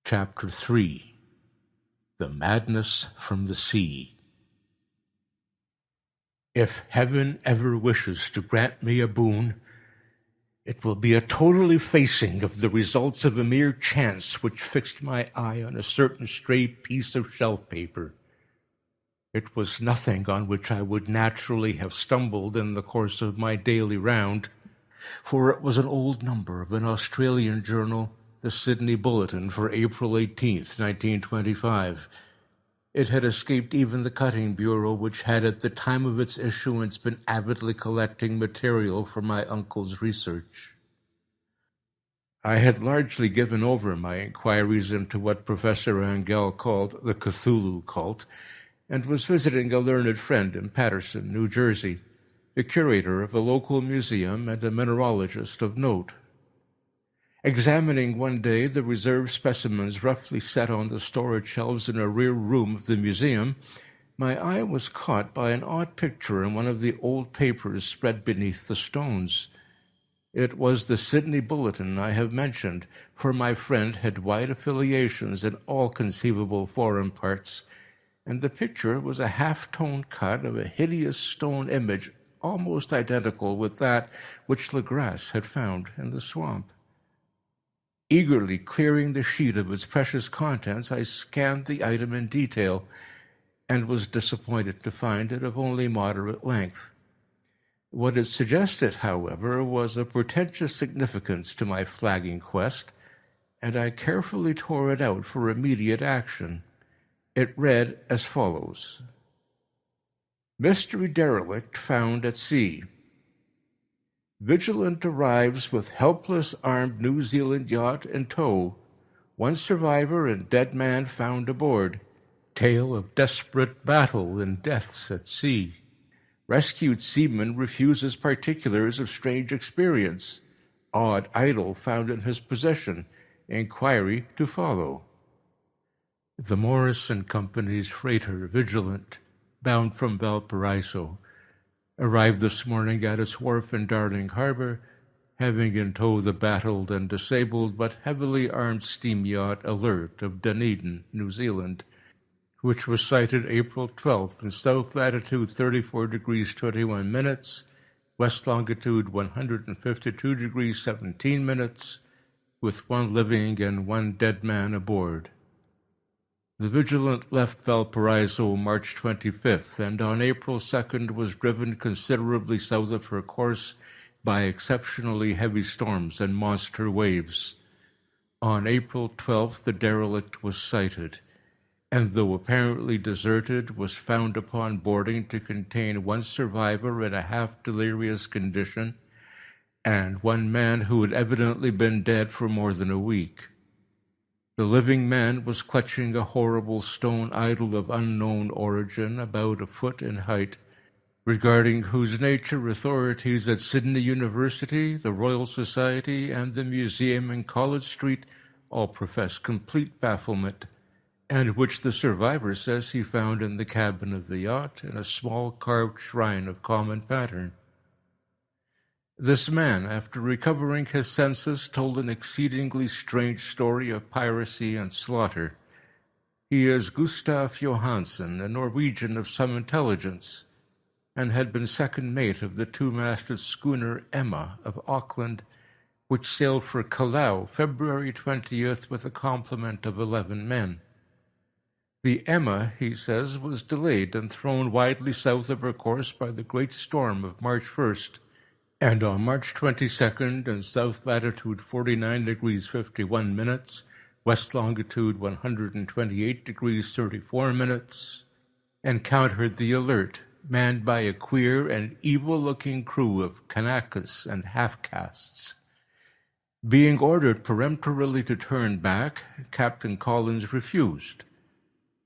Chapter 3 The Madness from the Sea. If heaven ever wishes to grant me a boon, it will be a total effacing of the results of a mere chance which fixed my eye on a certain stray piece of shelf paper. It was nothing on which I would naturally have stumbled in the course of my daily round, for it was an old number of an Australian journal, the Sydney Bulletin, for April 18th, 1925. It had escaped even the cutting bureau, which had at the time of its issuance been avidly collecting material for my uncle's research. I had largely given over my inquiries into what Professor Angell called the Cthulhu cult, and was visiting a learned friend in Paterson, New Jersey, the curator of a local museum and a mineralogist of note. Examining one day the reserve specimens roughly set on the storage shelves in a rear room of the museum, my eye was caught by an odd picture in one of the old papers spread beneath the stones. It was the Sydney Bulletin I have mentioned, for my friend had wide affiliations in all conceivable foreign parts, and the picture was a half-tone cut of a hideous stone image almost identical with that which Legras had found in the swamp. Eagerly clearing the sheet of its precious contents, I scanned the item in detail, and was disappointed to find it of only moderate length. What it suggested, however, was of portentous significance to my flagging quest, and I carefully tore it out for immediate action. It read as follows: Mystery derelict found at sea. Vigilant arrives with helpless armed New Zealand yacht in tow. One survivor and dead man found aboard. Tale of desperate battle and deaths at sea. Rescued seaman refuses particulars of strange experience. Odd idol found in his possession. Inquiry to follow. The Morris and Company's freighter Vigilant, bound from Valparaiso, arrived this morning at its wharf in Darling Harbour, having in tow the battled and disabled but heavily armed steam yacht Alert of Dunedin, New Zealand, which was sighted April 12th in south latitude 34 degrees 21 minutes, west longitude 152 degrees 17 minutes, with one living and one dead man aboard. The Vigilant left Valparaiso March 25th, and on April 2nd was driven considerably south of her course by exceptionally heavy storms and monster waves. On April 12th the derelict was sighted, and though apparently deserted, was found upon boarding to contain one survivor in a half-delirious condition, and one man who had evidently been dead for more than a week. The living man was clutching a horrible stone idol of unknown origin, about a foot in height, regarding whose nature authorities at Sydney University, the Royal Society, and the museum in College Street all profess complete bafflement, and which the survivor says he found in the cabin of the yacht in a small carved shrine of common pattern. This man, after recovering his senses, told an exceedingly strange story of piracy and slaughter. He is Gustav Johansen, a Norwegian of some intelligence, and had been second mate of the two-masted schooner Emma of Auckland, which sailed for Callao February 20th with a complement of 11 men. The Emma, he says, was delayed and thrown widely south of her course by the great storm of March 1st, and on March 22nd, in south latitude 49 degrees 51 minutes, west longitude 128 degrees 34 minutes, encountered the Alert, manned by a queer and evil-looking crew of Kanakas and half-castes. Being ordered peremptorily to turn back, Captain Collins refused,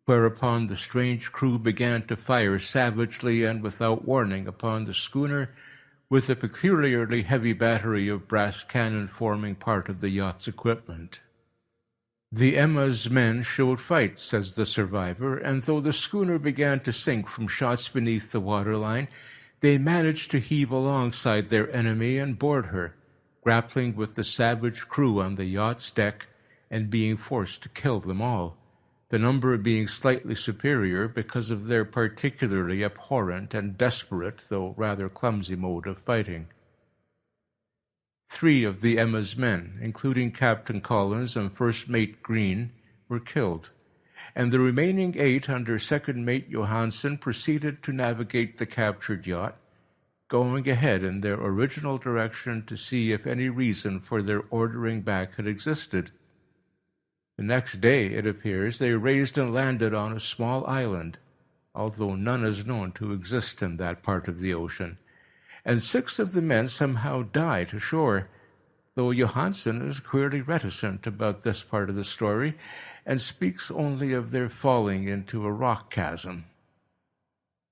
whereupon the strange crew began to fire savagely and without warning upon the schooner, with a peculiarly heavy battery of brass cannon forming part of the yacht's equipment. The Emma's men showed fight, says the survivor, and though the schooner began to sink from shots beneath the waterline, they managed to heave alongside their enemy and board her, grappling with the savage crew on the yacht's deck, and being forced to kill them all, the number being slightly superior because of their particularly abhorrent and desperate, though rather clumsy mode of fighting. 3 of the Emma's men, including Captain Collins and First Mate Green, were killed, and the remaining 8 under Second Mate Johansen proceeded to navigate the captured yacht, going ahead in their original direction to see if any reason for their ordering back had existed. The next day, it appears, they raised and landed on a small island, although none is known to exist in that part of the ocean, and 6 of the men somehow died ashore, though Johansen is queerly reticent about this part of the story and speaks only of their falling into a rock chasm.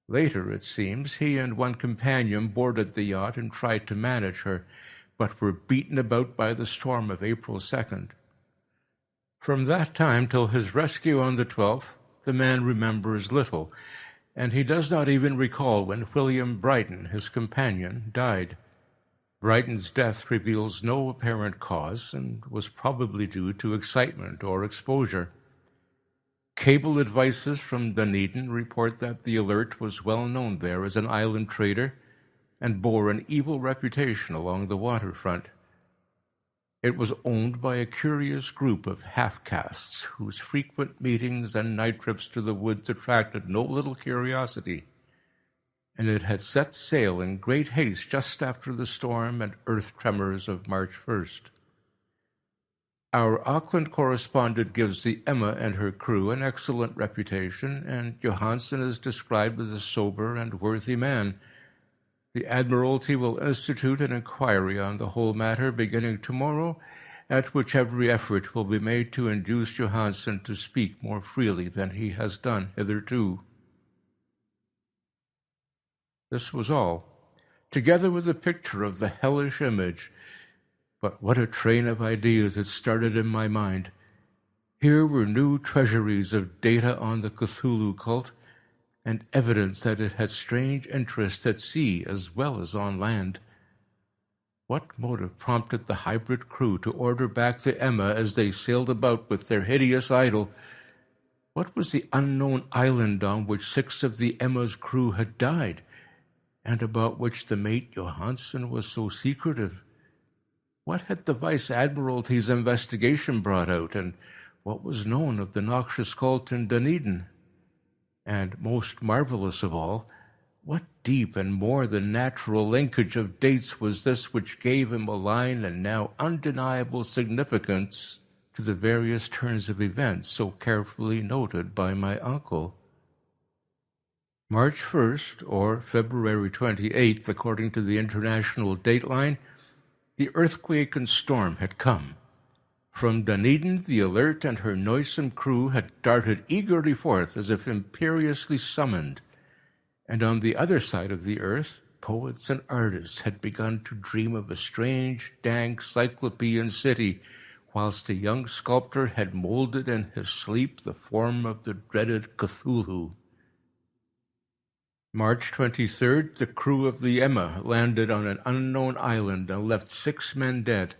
Later, it seems, he and one companion boarded the yacht and tried to manage her, but were beaten about by the storm of April 2nd. From that time till his rescue on the 12th, the man remembers little, and he does not even recall when William Brighton, his companion, died. Brighton's death reveals no apparent cause and was probably due to excitement or exposure. Cable advices from Dunedin report that the Alert was well known there as an island trader and bore an evil reputation along the waterfront. It was owned by a curious group of half-castes whose frequent meetings and night trips to the woods attracted no little curiosity, and it had set sail in great haste just after the storm and earth tremors of March 1st. Our Auckland correspondent gives the Emma and her crew an excellent reputation, and Johansen is described as a sober and worthy man. The Admiralty will institute an inquiry on the whole matter beginning tomorrow, at which every effort will be made to induce Johansen to speak more freely than he has done hitherto. This was all, together with a picture of the hellish image. But what a train of ideas it started in my mind. Here were new treasuries of data on the Cthulhu cult, and evidence that it had strange interest at sea as well as on land. What motive prompted the hybrid crew to order back the Emma as they sailed about with their hideous idol? What was the unknown island on which 6 of the Emma's crew had died, and about which the mate Johansen was so secretive? What had the Vice Admiralty's investigation brought out, and what was known of the noxious cult in Dunedin? And most marvelous of all, what deep and more than natural linkage of dates was this which gave him a line and now undeniable significance to the various turns of events so carefully noted by my uncle? March 1st, or February 28th, according to the international dateline, the earthquake and storm had come. From Dunedin, the Alert and her noisome crew had darted eagerly forth as if imperiously summoned, and on the other side of the earth, poets and artists had begun to dream of a strange, dank, cyclopean city, whilst a young sculptor had molded in his sleep the form of the dreaded Cthulhu. March 23rd, the crew of the Emma landed on an unknown island and left 6 men dead.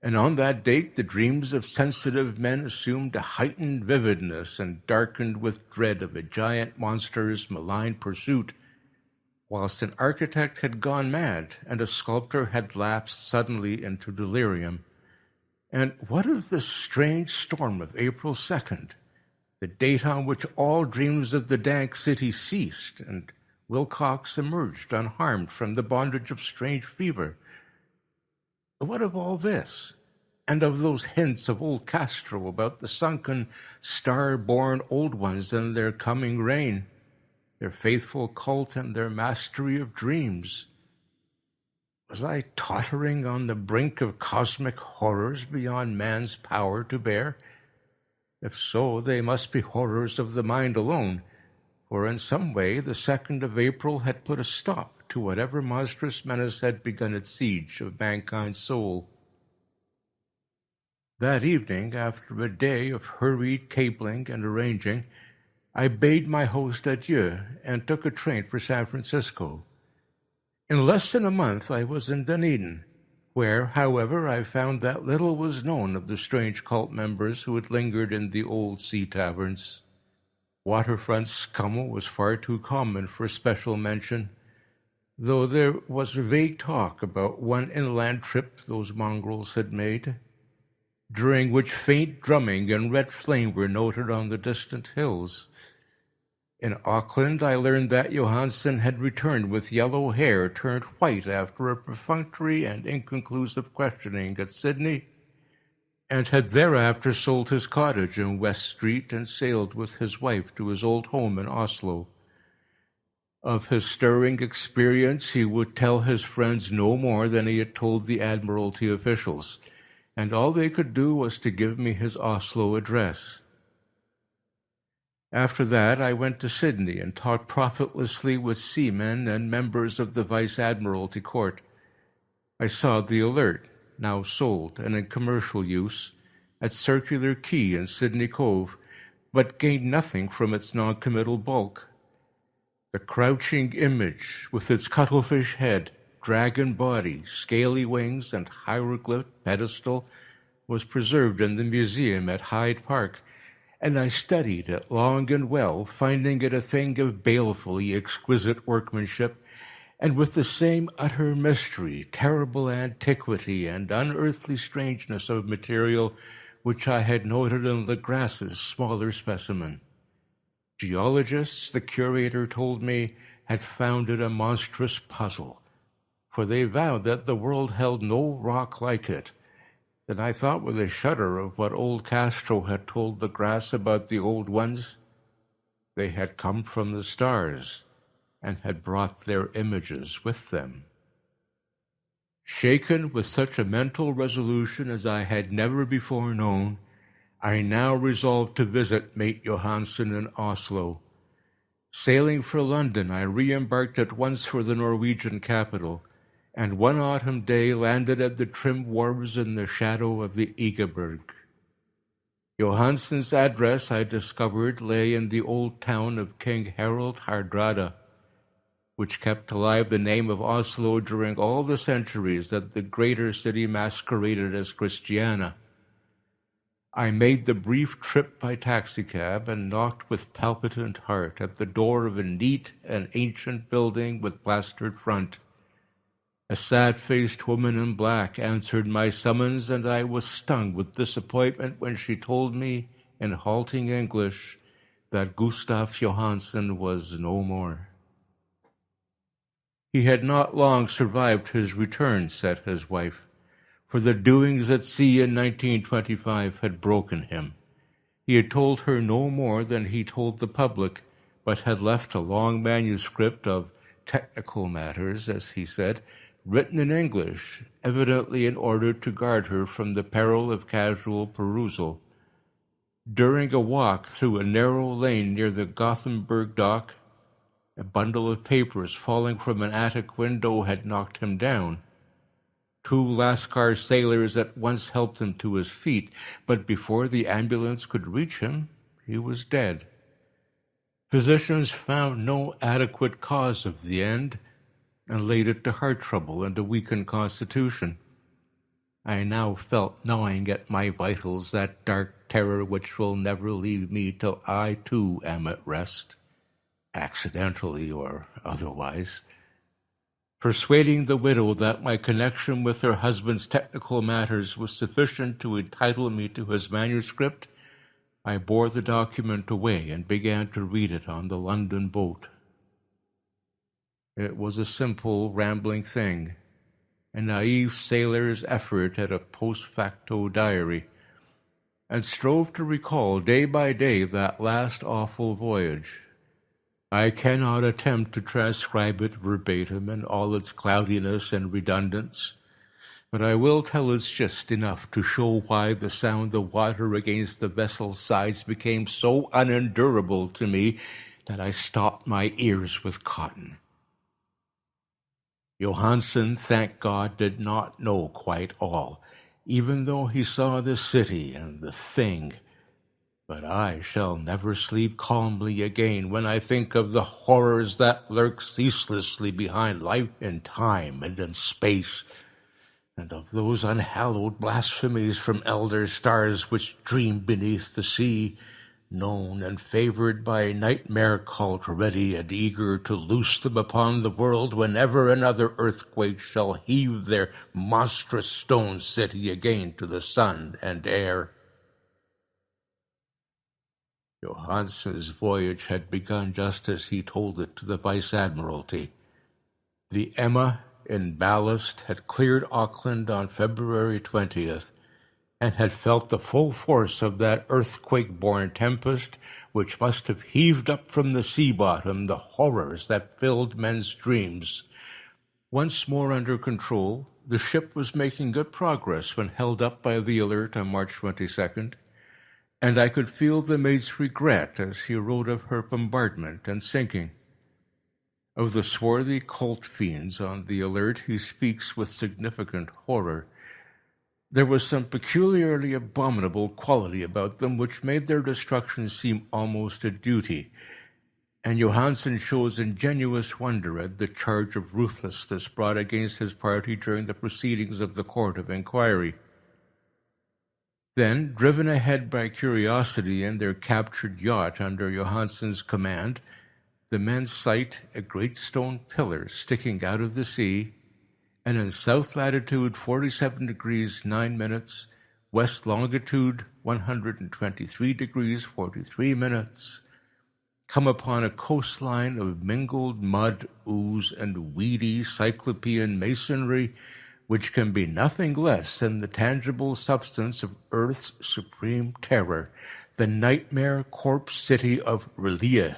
And on that date, the dreams of sensitive men assumed a heightened vividness and darkened with dread of a giant monster's malign pursuit, whilst an architect had gone mad and a sculptor had lapsed suddenly into delirium. And what of this strange storm of April 2nd, the date on which all dreams of the dank city ceased, and Wilcox emerged unharmed from the bondage of strange fever? What of all this, and of those hints of old Castro about the sunken, star-born old ones and their coming reign, their faithful cult and their mastery of dreams? Was I tottering on the brink of cosmic horrors beyond man's power to bear? If so, they must be horrors of the mind alone, for in some way the 2nd of April had put a stop to whatever monstrous menace had begun its siege of mankind's soul. That evening, after a day of hurried cabling and arranging, I bade my host adieu and took a train for San Francisco. In less than a month I was in Dunedin, where, however, I found that little was known of the strange cult members who had lingered in the old sea taverns. Waterfront scum was far too common for special mention, though there was vague talk about one inland trip those mongrels had made, during which faint drumming and red flame were noted on the distant hills. In Auckland, I learned that Johansen had returned with yellow hair turned white after a perfunctory and inconclusive questioning at Sydney, and had thereafter sold his cottage in West Street and sailed with his wife to his old home in Oslo. Of his stirring experience, he would tell his friends no more than he had told the Admiralty officials, and all they could do was to give me his Oslo address. After that, I went to Sydney and talked profitlessly with seamen and members of the Vice Admiralty Court. I saw the Alert, now sold and in commercial use, at Circular Quay in Sydney Cove, but gained nothing from its non-committal bulk. The crouching image, with its cuttlefish head, dragon body, scaly wings, and hieroglyph pedestal, was preserved in the museum at Hyde Park, and I studied it long and well, finding it a thing of balefully exquisite workmanship, and with the same utter mystery, terrible antiquity, and unearthly strangeness of material which I had noted in Legras's smaller specimen. Geologists, the curator told me, had found it a monstrous puzzle, for they vowed that the world held no rock like it. Then I thought with a shudder of what old Castro had told Legras about the old ones. They had come from the stars and had brought their images with them. Shaken with such a mental resolution as I had never before known, I now resolved to visit mate Johansen in Oslo. Sailing for London, I re-embarked at once for the Norwegian capital, and one autumn day landed at the trim wharves in the shadow of the Egeberg. Johansen's address, I discovered, lay in the old town of King Harald Hardrada, which kept alive the name of Oslo during all the centuries that the greater city masqueraded as Christiana. I made the brief trip by taxicab and knocked with palpitant heart at the door of a neat and ancient building with plastered front. A sad-faced woman in black answered my summons, and I was stung with disappointment when she told me, in halting English, that Gustav Johansen was no more. He had not long survived his return, said his wife, for the doings at sea in 1925 had broken him. He had told her no more than he told the public, but had left a long manuscript of technical matters, as he said, written in English, evidently in order to guard her from the peril of casual perusal. During a walk through a narrow lane near the Gothenburg dock, a bundle of papers falling from an attic window had knocked him down. Two Lascar sailors at once helped him to his feet, but before the ambulance could reach him, he was dead. Physicians found no adequate cause of the end, and laid it to heart trouble and a weakened constitution. I now felt gnawing at my vitals that dark terror which will never leave me till I too am at rest, accidentally or otherwise. Persuading the widow that my connection with her husband's technical matters was sufficient to entitle me to his manuscript, I bore the document away and began to read it on the London boat. It was a simple, rambling thing, a naive sailor's effort at a post facto diary, and strove to recall day by day that last awful voyage. I cannot attempt to transcribe it verbatim in all its cloudiness and redundance, but I will tell its gist enough to show why the sound of water against the vessel's sides became so unendurable to me that I stopped my ears with cotton. Johansen, thank God, did not know quite all, even though he saw the city and the thing. But I shall never sleep calmly again when I think of the horrors that lurk ceaselessly behind life in time and in space. and of those unhallowed blasphemies from elder stars which dream beneath the sea, known and favored by nightmare cult, ready and eager to loose them upon the world whenever another earthquake shall heave their monstrous stone city again to the sun and air. Johansen's voyage had begun just as he told it to the Vice-Admiralty. The Emma, in ballast, had cleared Auckland on February 20th, and had felt the full force of that earthquake-born tempest which must have heaved up from the sea bottom the horrors that filled men's dreams. Once more under control, the ship was making good progress when held up by the Alert on March 22nd, and I could feel the mate's regret as he wrote of her bombardment and sinking. Of the swarthy cult fiends on the Alert he speaks with significant horror. There was some peculiarly abominable quality about them which made their destruction seem almost a duty, and Johansen shows ingenuous wonder at the charge of ruthlessness brought against his party during the proceedings of the Court of Inquiry. Then, driven ahead by curiosity in their captured yacht under Johansen's command, the men sight a great stone pillar sticking out of the sea, and in south latitude 47 degrees 9 minutes, west longitude 123 degrees 43 minutes, come upon a coastline of mingled mud, ooze, and weedy cyclopean masonry, which can be nothing less than the tangible substance of Earth's supreme terror, the nightmare corpse city of R'lyeh,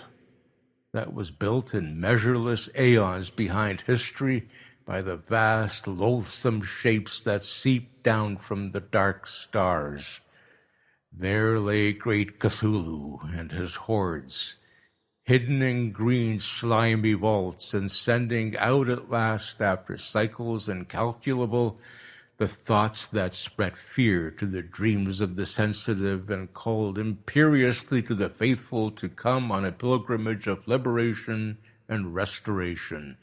that was built in measureless aeons behind history by the vast, loathsome shapes that seeped down from the dark stars. There lay great Cthulhu and his hordes, hidden in green, slimy vaults, and sending out at last, after cycles incalculable, the thoughts that spread fear to the dreams of the sensitive and called imperiously to the faithful to come on a pilgrimage of liberation and restoration.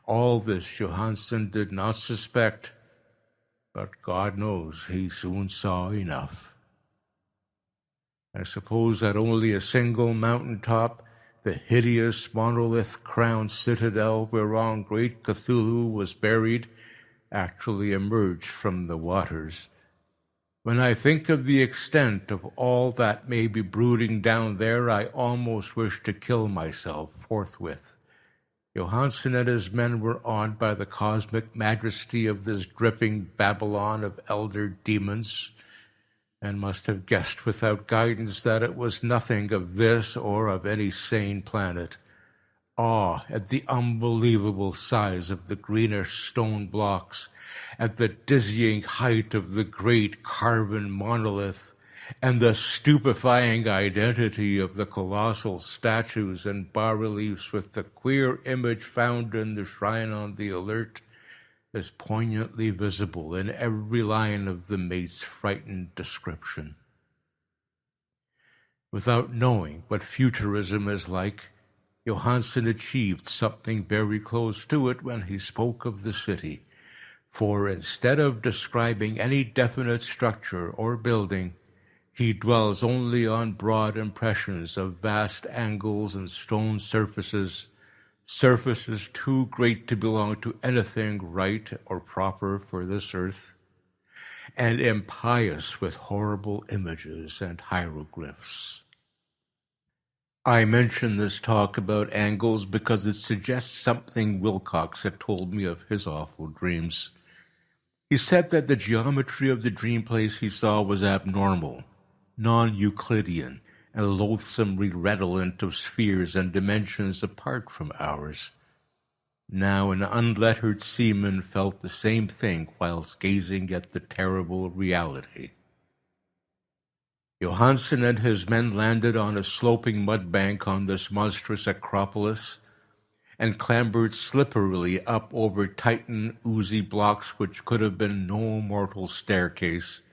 All this Johansen did not suspect, but God knows he soon saw enough. I suppose that only a single mountaintop, the hideous monolith-crowned citadel whereon great Cthulhu was buried, actually emerged from the waters. When I think of the extent of all that may be brooding down there, I almost wish to kill myself forthwith. Johansen and his men were awed by the cosmic majesty of this dripping Babylon of elder demons, and must have guessed without guidance that it was nothing of this or of any sane planet. Awe at the unbelievable size of the greenish stone blocks, at the dizzying height of the great carven monolith, and the stupefying identity of the colossal statues and bas-reliefs with the queer image found in the shrine on the Alert, is poignantly visible in every line of the mate's frightened description. Without knowing what futurism is like, Johansen achieved something very close to it when he spoke of the city, for instead of describing any definite structure or building, he dwells only on broad impressions of vast angles and stone surfaces, surfaces too great to belong to anything right or proper for this earth, and impious with horrible images and hieroglyphs. I mention this talk about angles because it suggests something Wilcox had told me of his awful dreams. He said that the geometry of the dream place he saw was abnormal, non-Euclidean, and loathsomely redolent of spheres and dimensions apart from ours. Now an unlettered seaman felt the same thing whilst gazing at the terrible reality. Johansen and his men landed on a sloping mud bank on this monstrous acropolis and clambered slipperily up over Titan oozy blocks which could have been no mortal staircase.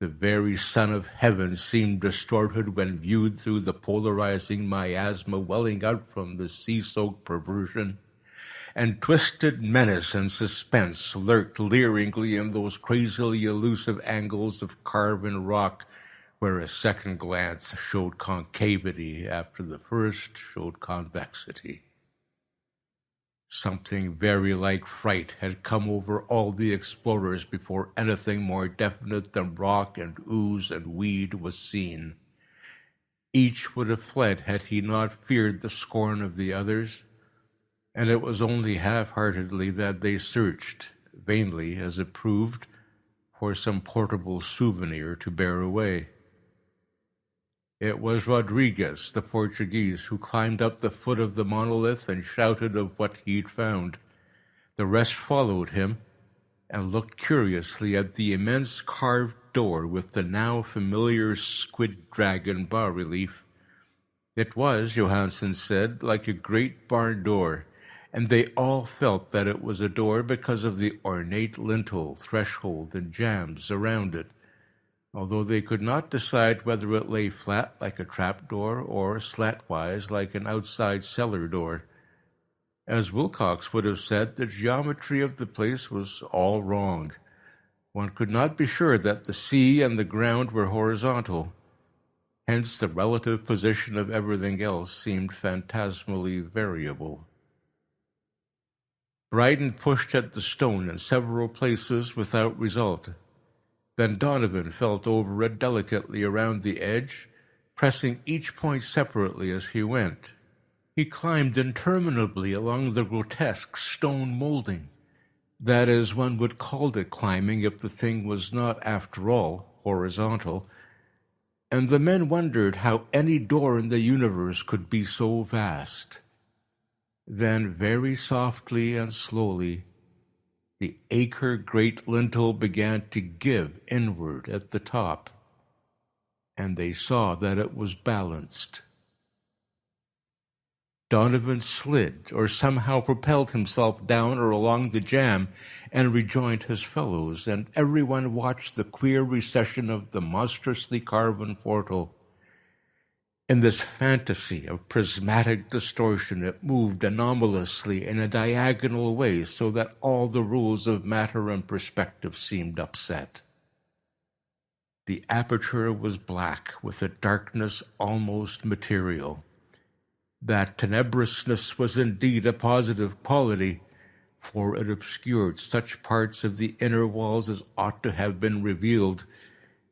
The very sun of heaven seemed distorted when viewed through the polarizing miasma welling out from the sea-soaked perversion, and twisted menace and suspense lurked leeringly in those crazily elusive angles of carven rock where a second glance showed concavity after the first showed convexity. Something very like fright had come over all the explorers before anything more definite than rock and ooze and weed was seen. Each would have fled had he not feared the scorn of the others, and it was only half-heartedly that they searched, vainly as it proved, for some portable souvenir to bear away. It was Rodriguez, the Portuguese, who climbed up the foot of the monolith and shouted of what he'd found. The rest followed him and looked curiously at the immense carved door with the now familiar squid dragon bas-relief. It was, Johansen said, like a great barn door, and they all felt that it was a door because of the ornate lintel, threshold, and jambs around it, although they could not decide whether it lay flat like a trapdoor or slantwise like an outside cellar door. As Wilcox would have said, the geometry of the place was all wrong. One could not be sure that the sea and the ground were horizontal. Hence the relative position of everything else seemed phantasmally variable. Bryden pushed at the stone in several places without result. Then Donovan felt over it delicately around the edge, pressing each point separately as he went. He climbed interminably along the grotesque stone molding. That is, one would call it climbing if the thing was not, after all, horizontal. And the men wondered how any door in the universe could be so vast. Then, very softly and slowly, the acre-great lintel began to give inward at the top, and they saw that it was balanced. Donovan slid, or somehow propelled himself down or along the jamb, and rejoined his fellows, and everyone watched the queer recession of the monstrously carven portal. In this fantasy of prismatic distortion, it moved anomalously in a diagonal way so that all the rules of matter and perspective seemed upset. The aperture was black, with a darkness almost material. That tenebrousness was indeed a positive quality, for it obscured such parts of the inner walls as ought to have been revealed,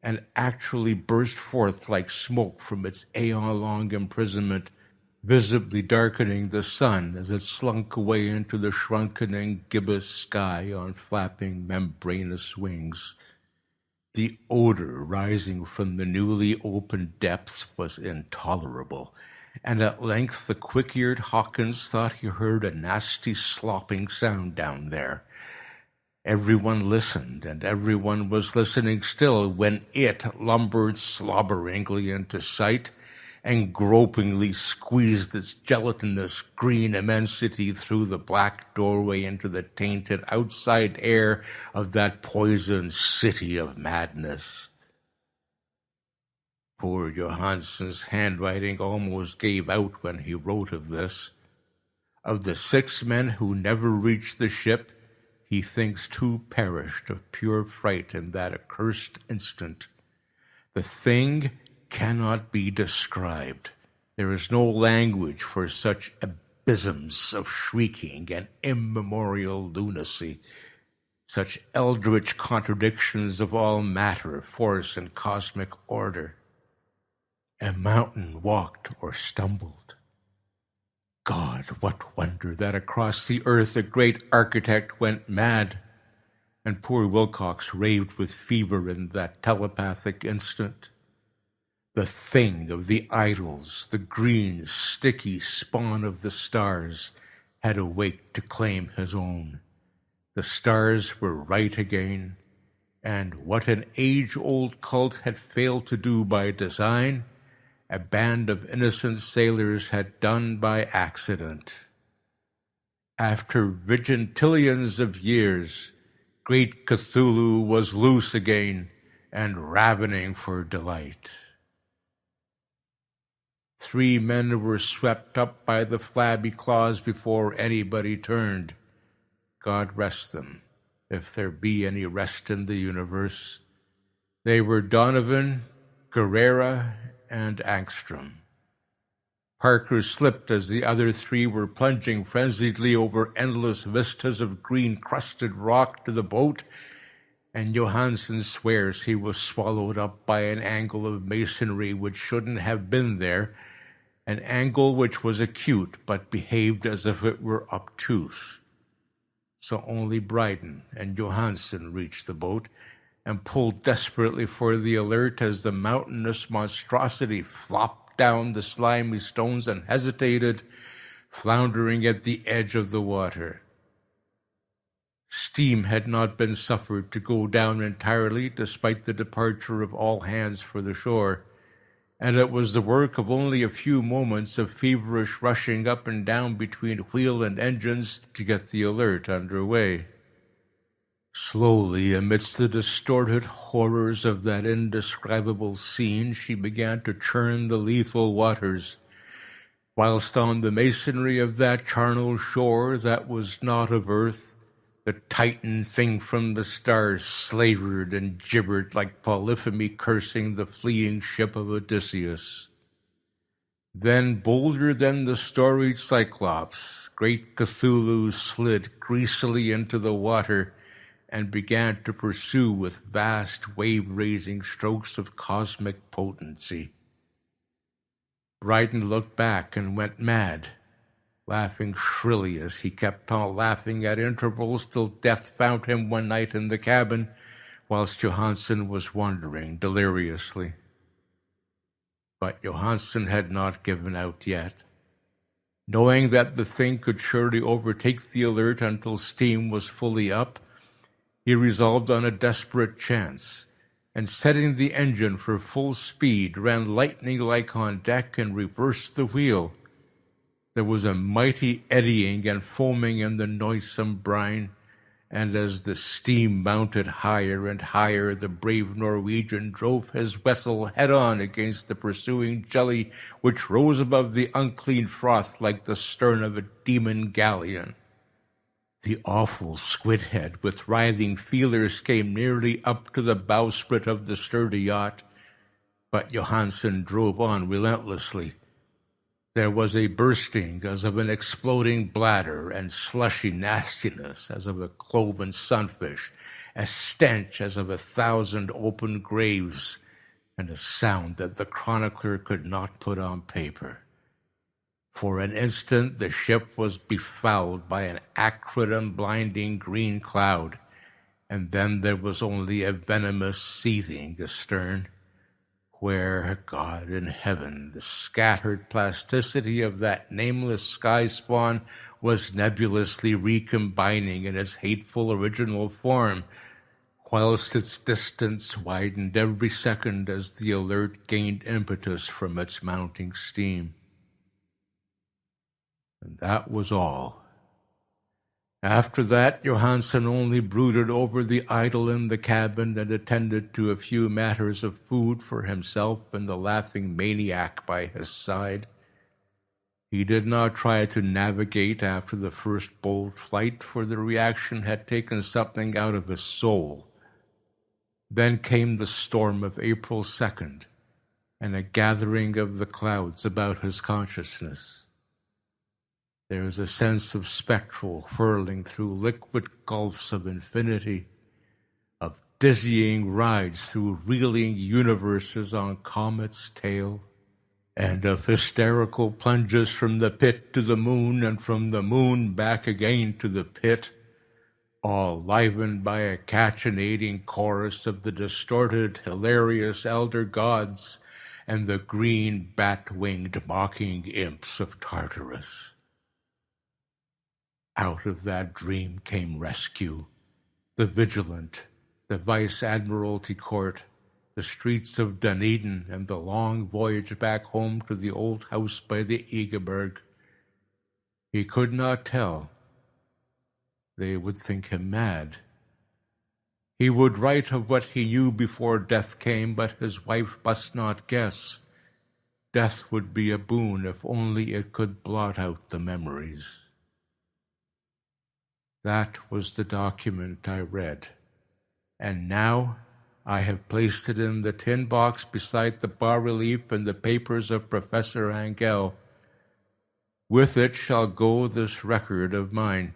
and actually burst forth like smoke from its aeon-long imprisonment, visibly darkening the sun as it slunk away into the shrunkening gibbous sky on flapping membranous wings. The odor rising from the newly opened depths was intolerable, and at length the quick-eared Hawkins thought he heard a nasty slopping sound down there. Everyone listened, and everyone was listening still when it lumbered slobberingly into sight and gropingly squeezed its gelatinous green immensity through the black doorway into the tainted outside air of that poisoned city of madness. Poor Johansen's handwriting almost gave out when he wrote of this. Of the 6 men who never reached the ship, he thinks 2 perished of pure fright in that accursed instant. The thing cannot be described. There is no language for such abysms of shrieking and immemorial lunacy, such eldritch contradictions of all matter, force, and cosmic order. A mountain walked or stumbled. God, what wonder that across the earth a great architect went mad, and poor Wilcox raved with fever in that telepathic instant. The thing of the idols, the green, sticky spawn of the stars, had awaked to claim his own. The stars were right again, and what an age-old cult had failed to do by design, a band of innocent sailors had done by accident. After vigintillions of years, great Cthulhu was loose again and ravening for delight. 3 men were swept up by the flabby claws before anybody turned. God rest them, if there be any rest in the universe. They were Donovan, Guerrera, and Angstrom. Parker slipped as the other 3 were plunging frenziedly over endless vistas of green-crusted rock to the boat, and Johansen swears he was swallowed up by an angle of masonry which shouldn't have been there, an angle which was acute but behaved as if it were obtuse. So only Bryden and Johansen reached the boat and pulled desperately for the Alert as the mountainous monstrosity flopped down the slimy stones and hesitated, floundering at the edge of the water. Steam had not been suffered to go down entirely, despite the departure of all hands for the shore, and it was the work of only a few moments of feverish rushing up and down between wheel and engines to get the Alert under way. Slowly, amidst the distorted horrors of that indescribable scene, she began to churn the lethal waters, whilst on the masonry of that charnel shore that was not of earth, the Titan thing from the stars slavered and gibbered like Polypheme cursing the fleeing ship of Odysseus. Then, bolder than the storied Cyclops, great Cthulhu slid greasily into the water and began to pursue with vast wave-raising strokes of cosmic potency. Bryden looked back and went mad, laughing shrilly as he kept on laughing at intervals till death found him one night in the cabin, whilst Johansen was wandering deliriously. But Johansen had not given out yet. Knowing that the thing could surely overtake the Alert until steam was fully up, he resolved on a desperate chance, and setting the engine for full speed, ran lightning-like on deck and reversed the wheel. There was a mighty eddying and foaming in the noisome brine, and as the steam mounted higher and higher, the brave Norwegian drove his vessel head-on against the pursuing jelly, which rose above the unclean froth like the stern of a demon galleon. The awful squid head with writhing feelers came nearly up to the bowsprit of the sturdy yacht, but Johansen drove on relentlessly. There was a bursting as of an exploding bladder, and slushy nastiness as of a cloven sunfish, a stench as of 1,000 open graves, and a sound that the chronicler could not put on paper. For an instant the ship was befouled by an acrid and blinding green cloud, and then there was only a venomous seething astern, where, God in heaven, the scattered plasticity of that nameless sky-spawn was nebulously recombining in its hateful original form, whilst its distance widened every second as the Alert gained impetus from its mounting steam. And that was all. After that, Johansen only brooded over the idol in the cabin and attended to a few matters of food for himself and the laughing maniac by his side. He did not try to navigate after the first bold flight, for the reaction had taken something out of his soul. Then came the storm of April 2nd, and a gathering of the clouds about his consciousness. There is a sense of spectral whirling through liquid gulfs of infinity, of dizzying rides through reeling universes on comet's tail, and of hysterical plunges from the pit to the moon and from the moon back again to the pit, all livened by a cachinnating chorus of the distorted, hilarious elder gods and the green, bat-winged mocking imps of Tartarus. Out of that dream came rescue, the Vigilant, the Vice-Admiralty Court, the streets of Dunedin, and the long voyage back home to the old house by the Egeberg. He could not tell. They would think him mad. He would write of what he knew before death came, but his wife must not guess. Death would be a boon if only it could blot out the memories. That was the document I read, and now I have placed it in the tin box beside the bas-relief and the papers of Professor Angell. With it shall go this record of mine,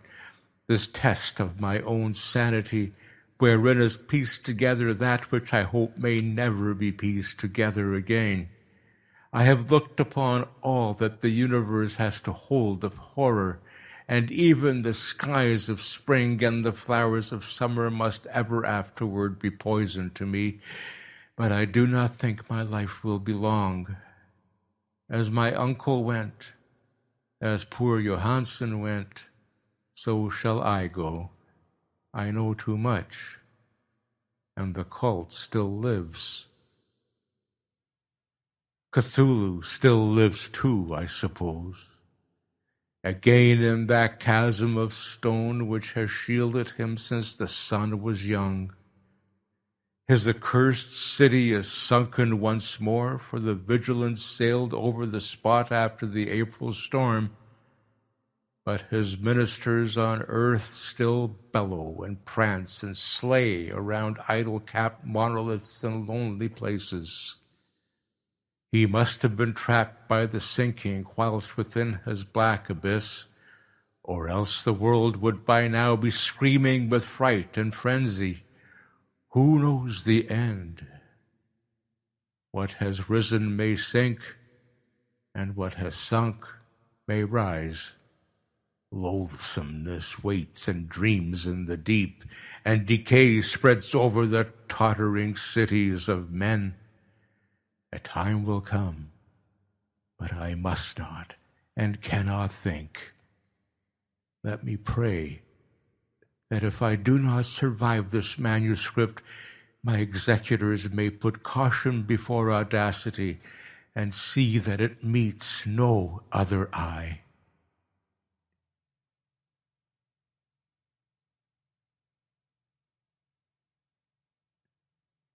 this test of my own sanity, wherein is pieced together that which I hope may never be pieced together again. I have looked upon all that the universe has to hold of horror, and even the skies of spring and the flowers of summer must ever afterward be poison to me, but I do not think my life will be long. As my uncle went, as poor Johansen went, so shall I go. I know too much, and the cult still lives. Cthulhu still lives too, I suppose. Again in that chasm of stone which has shielded him since the sun was young. His accursed city is sunken once more, for the vigilance sailed over the spot after the April storm. But his ministers on earth still bellow and prance and slay around idol-capped monoliths and lonely places. He must have been trapped by the sinking whilst within his black abyss, or else the world would by now be screaming with fright and frenzy. Who knows the end? What has risen may sink, and what has sunk may rise. Loathsomeness waits and dreams in the deep, and decay spreads over the tottering cities of men. A time will come, but I must not and cannot think. Let me pray that if I do not survive this manuscript, my executors may put caution before audacity and see that it meets no other eye.